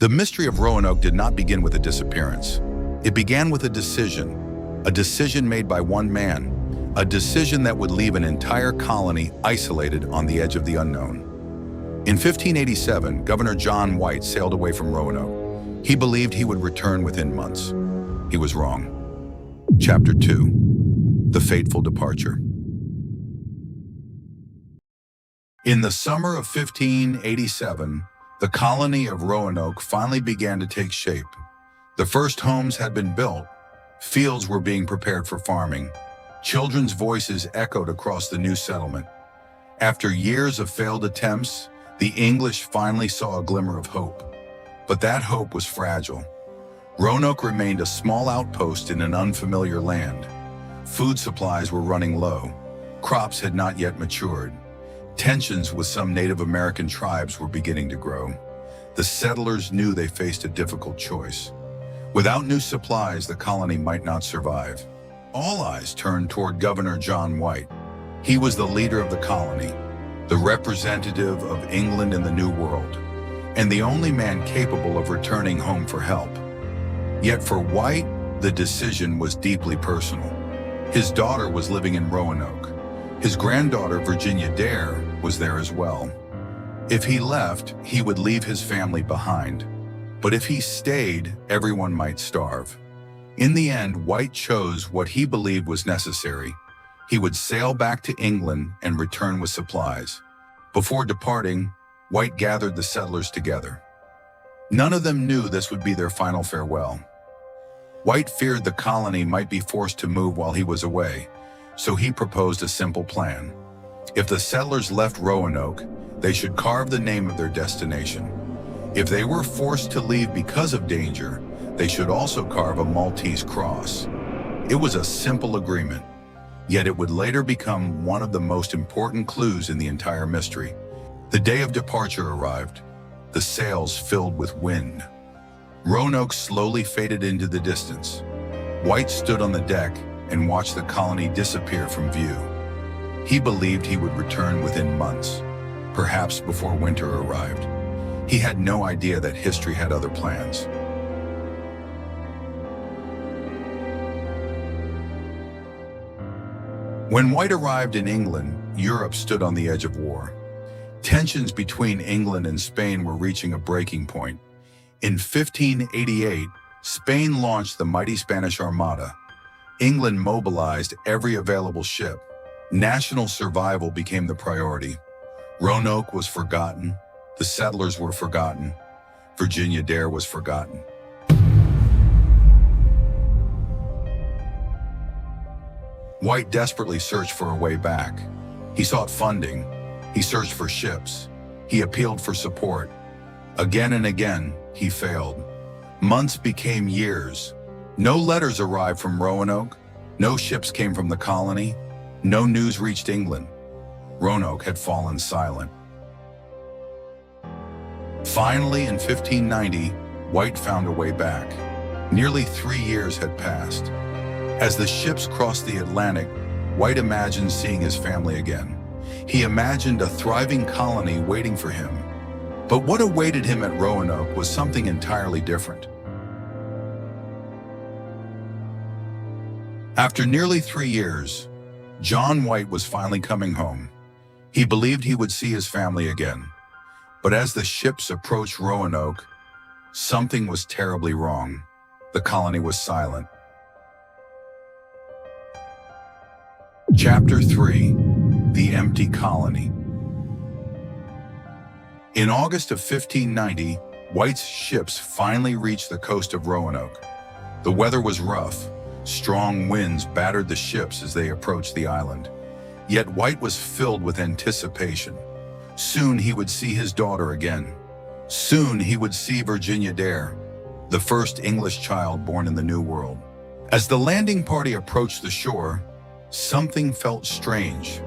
The mystery of Roanoke did not begin with a disappearance. It began with a decision made by one man, a decision that would leave an entire colony isolated on the edge of the unknown. In 1587, Governor John White sailed away from Roanoke. He believed he would return within months. He was wrong. Chapter 2. The Fateful Departure. In the summer of 1587, the colony of Roanoke finally began to take shape. The first homes had been built, fields were being prepared for farming, children's voices echoed across the new settlement. After years of failed attempts, the English finally saw a glimmer of hope. But that hope was fragile. Roanoke remained a small outpost in an unfamiliar land. Food supplies were running low. Crops had not yet matured. Tensions with some Native American tribes were beginning to grow. The settlers knew they faced a difficult choice. Without new supplies, the colony might not survive. All eyes turned toward Governor John White. He was the leader of the colony, the representative of England in the New World, and the only man capable of returning home for help. Yet for White, the decision was deeply personal. His daughter was living in Roanoke. His granddaughter, Virginia Dare, was there as well. If he left, he would leave his family behind. But if he stayed, everyone might starve. In the end, White chose what he believed was necessary. He would sail back to England and return with supplies. Before departing, White gathered the settlers together. None of them knew this would be their final farewell. White feared the colony might be forced to move while he was away, so he proposed a simple plan. If the settlers left Roanoke, they should carve the name of their destination. If they were forced to leave because of danger, they should also carve a Maltese cross. It was a simple agreement, yet it would later become one of the most important clues in the entire mystery. The day of departure arrived, the sails filled with wind. Roanoke slowly faded into the distance. White stood on the deck and watched the colony disappear from view. He believed he would return within months, perhaps before winter arrived. He had no idea that history had other plans. When White arrived in England, Europe stood on the edge of war. Tensions between England and Spain were reaching a breaking point. In 1588, Spain launched the mighty Spanish Armada. England mobilized every available ship. National survival became the priority. Roanoke was forgotten. The settlers were forgotten. Virginia Dare was forgotten. White desperately searched for a way back. He sought funding. He searched for ships. He appealed for support. Again and again, he failed. Months became years. No letters arrived from Roanoke. No ships came from the colony. No news reached England. Roanoke had fallen silent. Finally, in 1590, White found a way back. Nearly 3 years had passed. As the ships crossed the Atlantic, White imagined seeing his family again. He imagined a thriving colony waiting for him. But what awaited him at Roanoke was something entirely different. After nearly 3 years, John White was finally coming home. He believed he would see his family again. But as the ships approached Roanoke, something was terribly wrong. The colony was silent. Chapter 3. The Empty Colony. In August of 1590, White's ships finally reached the coast of Roanoke. The weather was rough. Strong winds battered the ships as they approached the island. Yet White was filled with anticipation. Soon he would see his daughter again. Soon he would see Virginia Dare, the first English child born in the New World. As the landing party approached the shore, something felt strange.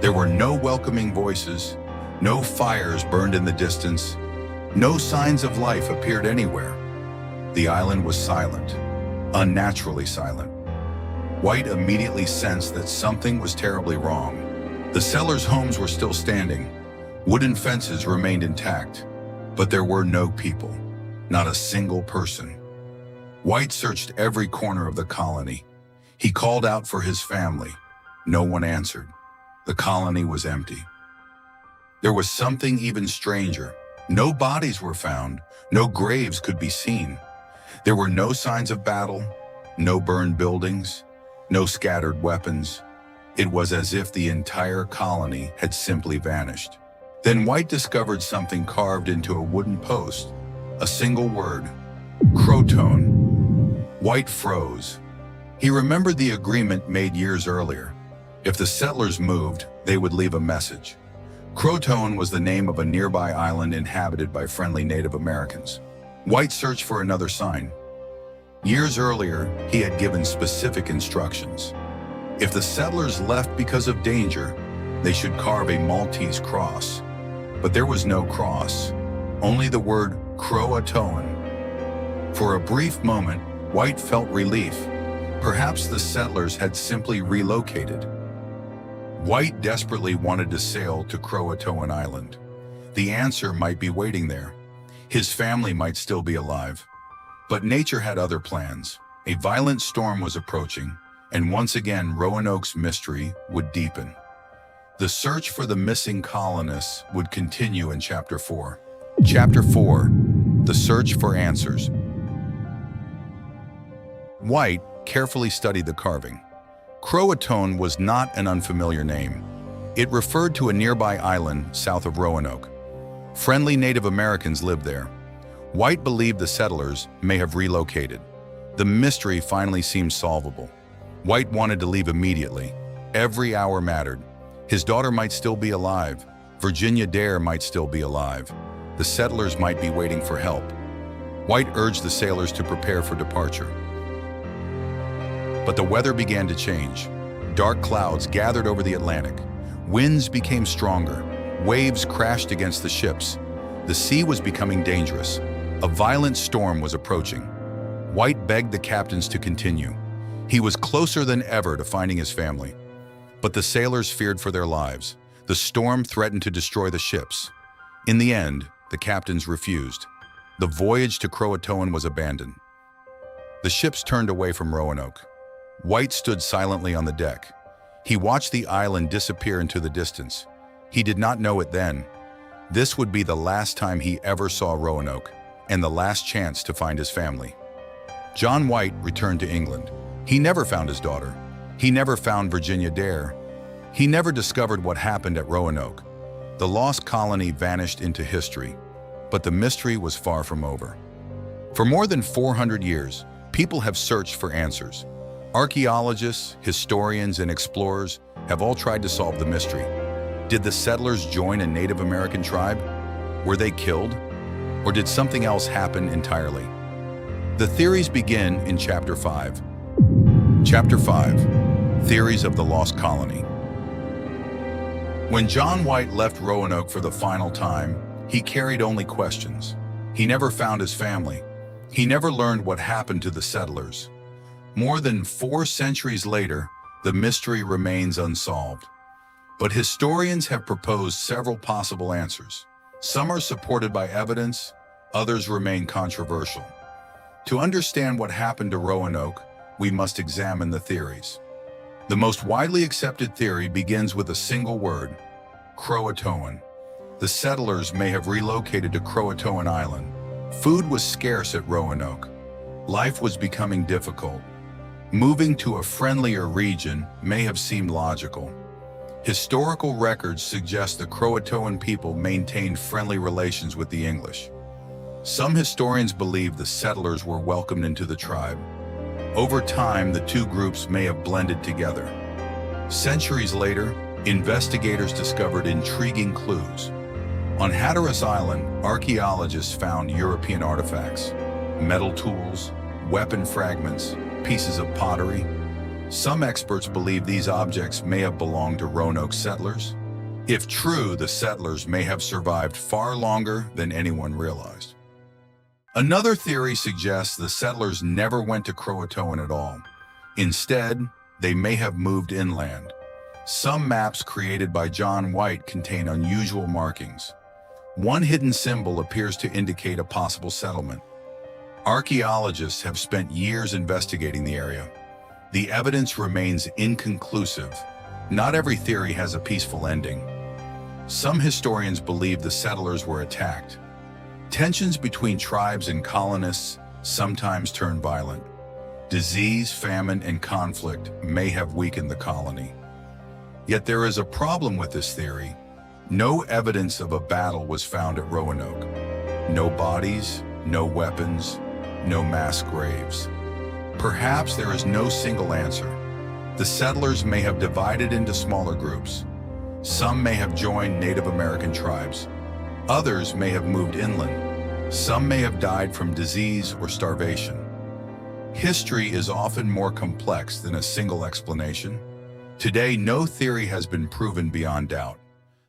There were no welcoming voices, no fires burned in the distance, no signs of life appeared anywhere. The island was silent. Unnaturally silent. White immediately sensed that something was terribly wrong. The settlers' homes were still standing. Wooden fences remained intact, but there were no people. Not a single person. White searched every corner of the colony. He called out for his family. No one answered. The colony was empty. There was something even stranger. No bodies were found. No graves could be seen. There were no signs of battle, no burned buildings, no scattered weapons. It was as if the entire colony had simply vanished. Then White discovered something carved into a wooden post. A single word, Croatoan. White froze. He remembered the agreement made years earlier. If the settlers moved, they would leave a message. Croatoan was the name of a nearby island inhabited by friendly Native Americans. White searched for another sign. Years earlier, he had given specific instructions. If the settlers left because of danger, they should carve a Maltese cross. But there was no cross, only the word Croatoan. For a brief moment, White felt relief. Perhaps the settlers had simply relocated. White desperately wanted to sail to Croatoan Island. The answer might be waiting there. His family might still be alive. But nature had other plans. A violent storm was approaching, and once again Roanoke's mystery would deepen. The search for the missing colonists would continue in Chapter 4. Chapter 4: The Search for Answers. White carefully studied the carving. Croatoan was not an unfamiliar name. It referred to a nearby island south of Roanoke. Friendly Native Americans lived there. White believed the settlers may have relocated. The mystery finally seemed solvable. White wanted to leave immediately. Every hour mattered. His daughter might still be alive. Virginia Dare might still be alive. The settlers might be waiting for help. White urged the sailors to prepare for departure. But the weather began to change. Dark clouds gathered over the Atlantic. Winds became stronger. Waves crashed against the ships. The sea was becoming dangerous. A violent storm was approaching. White begged the captains to continue. He was closer than ever to finding his family. But the sailors feared for their lives. The storm threatened to destroy the ships. In the end, the captains refused. The voyage to Croatoan was abandoned. The ships turned away from Roanoke. White stood silently on the deck. He watched the island disappear into the distance. He did not know it then. This would be the last time he ever saw Roanoke, and the last chance to find his family. John White returned to England. He never found his daughter. He never found Virginia Dare. He never discovered what happened at Roanoke. The lost colony vanished into history, but the mystery was far from over. For more than 400 years, people have searched for answers. Archaeologists, historians, and explorers have all tried to solve the mystery. Did the settlers join a Native American tribe? Were they killed? Or did something else happen entirely? The theories begin in Chapter 5. Chapter 5: Theories of the Lost Colony. When John White left Roanoke for the final time, he carried only questions. He never found his family. He never learned what happened to the settlers. More than 4 centuries later, the mystery remains unsolved. But historians have proposed several possible answers. Some are supported by evidence, others remain controversial. To understand what happened to Roanoke, we must examine the theories. The most widely accepted theory begins with a single word: Croatoan. The settlers may have relocated to Croatoan Island. Food was scarce at Roanoke. Life was becoming difficult. Moving to a friendlier region may have seemed logical. Historical records suggest the Croatoan people maintained friendly relations with the English. Some historians believe the settlers were welcomed into the tribe. Over time, the two groups may have blended together. Centuries later, investigators discovered intriguing clues. On Hatteras Island, archaeologists found European artifacts, metal tools, weapon fragments, pieces of pottery. Some experts believe these objects may have belonged to Roanoke settlers. If true, the settlers may have survived far longer than anyone realized. Another theory suggests the settlers never went to Croatoan at all. Instead, they may have moved inland. Some maps created by John White contain unusual markings. One hidden symbol appears to indicate a possible settlement. Archaeologists have spent years investigating the area. The evidence remains inconclusive. Not every theory has a peaceful ending. Some historians believe the settlers were attacked. Tensions between tribes and colonists sometimes turn violent. Disease, famine, and conflict may have weakened the colony. Yet there is a problem with this theory. No evidence of a battle was found at Roanoke. No bodies, no weapons, no mass graves. Perhaps there is no single answer. The settlers may have divided into smaller groups. Some may have joined Native American tribes. Others may have moved inland. Some may have died from disease or starvation. History is often more complex than a single explanation. Today, no theory has been proven beyond doubt.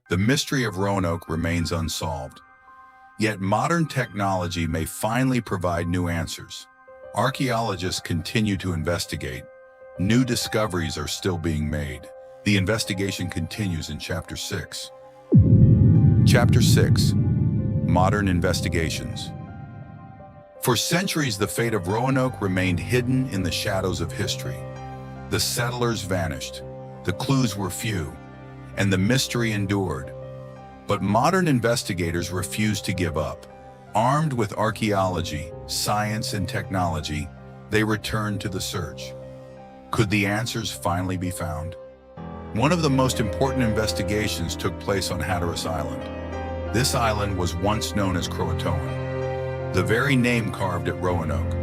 The mystery of Roanoke remains unsolved. Yet modern technology may finally provide new answers. Archaeologists continue to investigate. New discoveries are still being made. The investigation continues in Chapter 6. Chapter 6: Modern Investigations. For centuries, the fate of Roanoke remained hidden in the shadows of history. The settlers vanished, the clues were few, and the mystery endured. But modern investigators refused to give up. Armed with archaeology, science, and technology, they returned to the search. Could the answers finally be found? One of the most important investigations took place on Hatteras Island. This island was once known as Croatoan, the very name carved at Roanoke.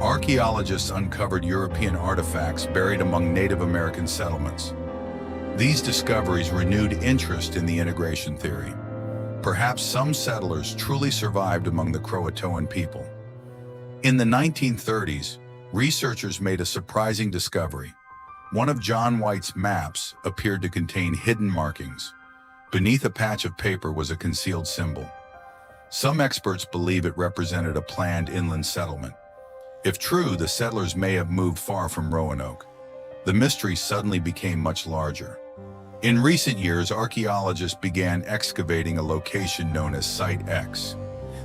Archaeologists uncovered European artifacts buried among Native American settlements. These discoveries renewed interest in the integration theory. Perhaps some settlers truly survived among the Croatoan people. In the 1930s, researchers made a surprising discovery. One of John White's maps appeared to contain hidden markings. Beneath a patch of paper was a concealed symbol. Some experts believe it represented a planned inland settlement. If true, the settlers may have moved far from Roanoke. The mystery suddenly became much larger. In recent years, archaeologists began excavating a location known as Site X.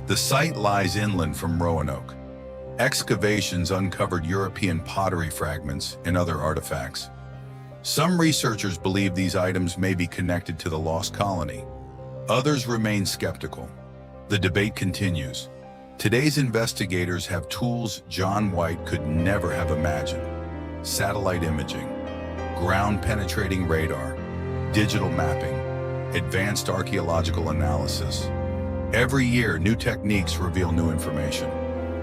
The site lies inland from Roanoke. Excavations uncovered European pottery fragments and other artifacts. Some researchers believe these items may be connected to the Lost Colony. Others remain skeptical. The debate continues. Today's investigators have tools John White could never have imagined. Satellite imaging, ground-penetrating radar, digital mapping, advanced archaeological analysis. Every year, new techniques reveal new information.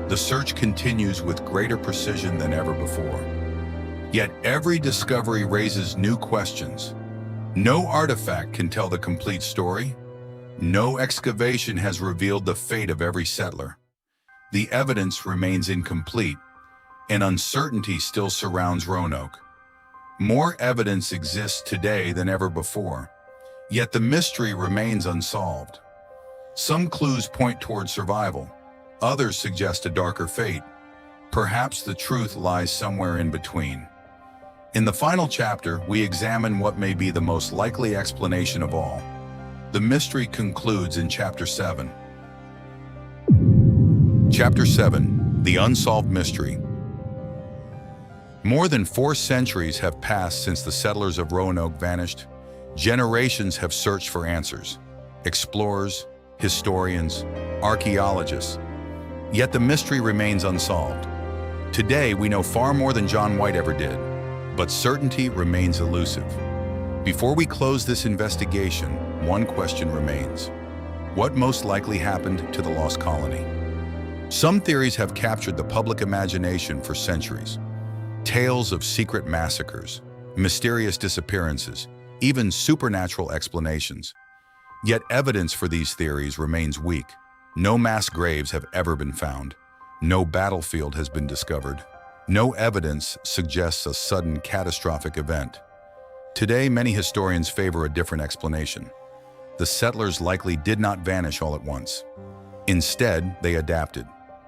The search continues with greater precision than ever before. Yet every discovery raises new questions. No artifact can tell the complete story. No excavation has revealed the fate of every settler. The evidence remains incomplete, and uncertainty still surrounds Roanoke. More evidence exists today than ever before, yet the mystery remains unsolved. Some clues point toward survival. Others suggest a darker fate. Perhaps the truth lies somewhere in between. In the final chapter, we examine what may be the most likely explanation of all. The mystery concludes in Chapter 7. Chapter 7: The Unsolved Mystery. More than 4 centuries have passed since the settlers of Roanoke vanished. Generations have searched for answers. Explorers, historians, archaeologists. Yet the mystery remains unsolved. Today, we know far more than John White ever did, but certainty remains elusive. Before we close this investigation, one question remains. What most likely happened to the Lost Colony? Some theories have captured the public imagination for centuries. Tales of secret massacres, mysterious disappearances, even supernatural explanations. Yet evidence for these theories remains weak. No mass graves have ever been found. No battlefield has been discovered. No evidence suggests a sudden catastrophic event. Today, many historians favor a different explanation. The settlers likely did not vanish all at once. Instead, they adapted.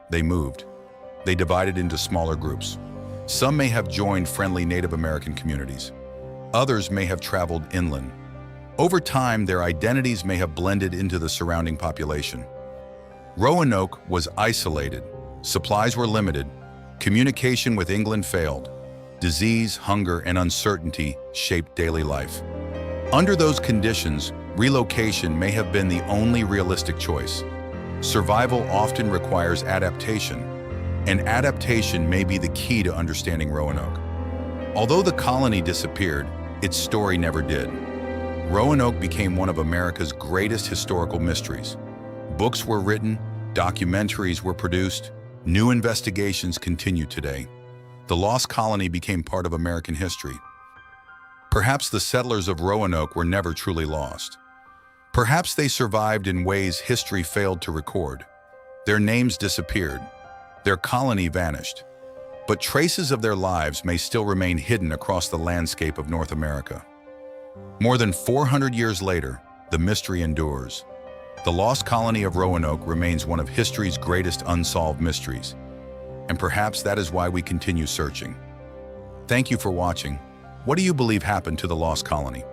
They moved. They divided into smaller groups. Some may have joined friendly Native American communities. Others may have traveled inland. Over time, their identities may have blended into the surrounding population. Roanoke was isolated, Supplies were limited, communication with England failed, disease, hunger, and uncertainty shaped daily life. Under those conditions, relocation may have been the only realistic choice. Survival often requires adaptation, and adaptation may be the key to understanding Roanoke. Although the colony disappeared, its story never did. Roanoke became one of America's greatest historical mysteries. Books were written, documentaries were produced, new investigations continue today. The Lost Colony became part of American history. Perhaps the settlers of Roanoke were never truly lost. Perhaps they survived in ways history failed to record. Their names disappeared. Their colony vanished. But traces of their lives may still remain hidden across the landscape of North America. More than 400 years later, the mystery endures. The Lost Colony of Roanoke remains one of history's greatest unsolved mysteries. And perhaps that is why we continue searching. Thank you for watching. What do you believe happened to the Lost Colony?